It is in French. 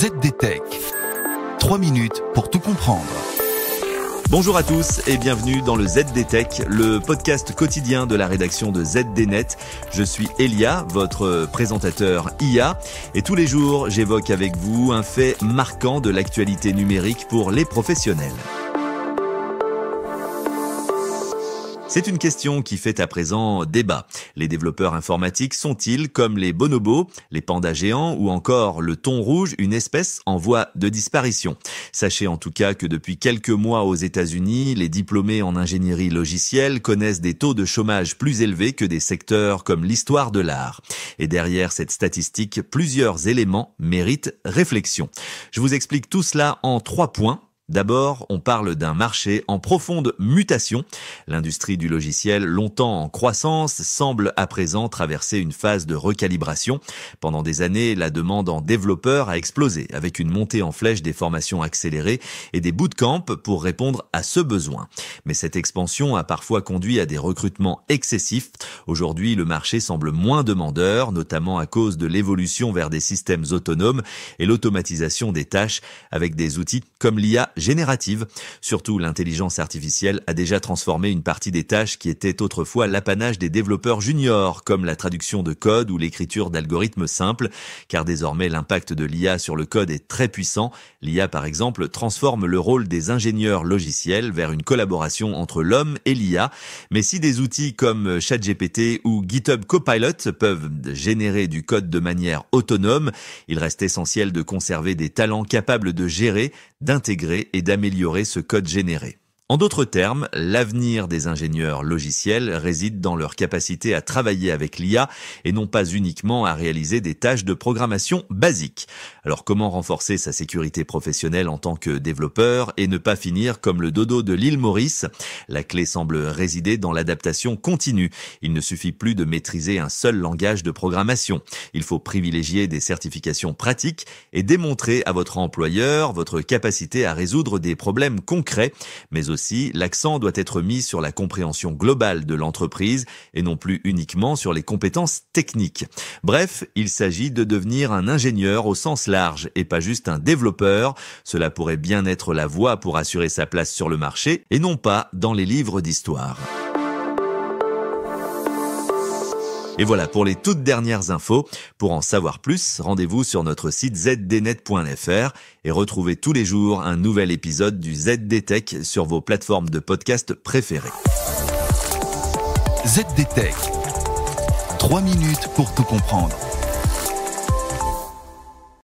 ZDTech. 3 minutes pour tout comprendre. Bonjour à tous et bienvenue dans le ZDTech, le podcast quotidien de la rédaction de ZDNet. Je suis Elia, votre présentateur IA, et tous les jours j'évoque avec vous un fait marquant de l'actualité numérique pour les professionnels. C'est une question qui fait à présent débat. Les développeurs informatiques sont-ils, comme les bonobos, les pandas géants ou encore le thon rouge, une espèce en voie de disparition? Sachez en tout cas que depuis quelques mois aux États-Unis, les diplômés en ingénierie logicielle connaissent des taux de chômage plus élevés que des secteurs comme l'histoire de l'art. Et derrière cette statistique, plusieurs éléments méritent réflexion. Je vous explique tout cela en 3 points. D'abord, on parle d'un marché en profonde mutation. L'industrie du logiciel, longtemps en croissance, semble à présent traverser une phase de recalibration. Pendant des années, la demande en développeurs a explosé, avec une montée en flèche des formations accélérées et des bootcamps pour répondre à ce besoin. Mais cette expansion a parfois conduit à des recrutements excessifs. Aujourd'hui, le marché semble moins demandeur, notamment à cause de l'évolution vers des systèmes autonomes et l'automatisation des tâches avec des outils comme l'IA générative. Surtout, l'intelligence artificielle a déjà transformé une partie des tâches qui étaient autrefois l'apanage des développeurs juniors, comme la traduction de code ou l'écriture d'algorithmes simples, car désormais l'impact de l'IA sur le code est très puissant. L'IA, par exemple, transforme le rôle des ingénieurs logiciels vers une collaboration entre l'homme et l'IA. Mais si des outils comme ChatGPT ou GitHub Copilot peuvent générer du code de manière autonome, il reste essentiel de conserver des talents capables de gérer, d'intégrer et d'améliorer ce code généré. En d'autres termes, l'avenir des ingénieurs logiciels réside dans leur capacité à travailler avec l'IA et non pas uniquement à réaliser des tâches de programmation basiques. Alors comment renforcer sa sécurité professionnelle en tant que développeur et ne pas finir comme le dodo de l'île Maurice? La clé semble résider dans l'adaptation continue. Il ne suffit plus de maîtriser un seul langage de programmation. Il faut privilégier des certifications pratiques et démontrer à votre employeur votre capacité à résoudre des problèmes concrets, mais aussi l'accent doit être mis sur la compréhension globale de l'entreprise et non plus uniquement sur les compétences techniques. Bref, il s'agit de devenir un ingénieur au sens large et pas juste un développeur. Cela pourrait bien être la voie pour assurer sa place sur le marché et non pas dans les livres d'histoire. Et voilà pour les toutes dernières infos. Pour en savoir plus, rendez-vous sur notre site zdnet.fr et retrouvez tous les jours un nouvel épisode du ZDTech sur vos plateformes de podcast préférées. ZDTech. 3 minutes pour tout comprendre.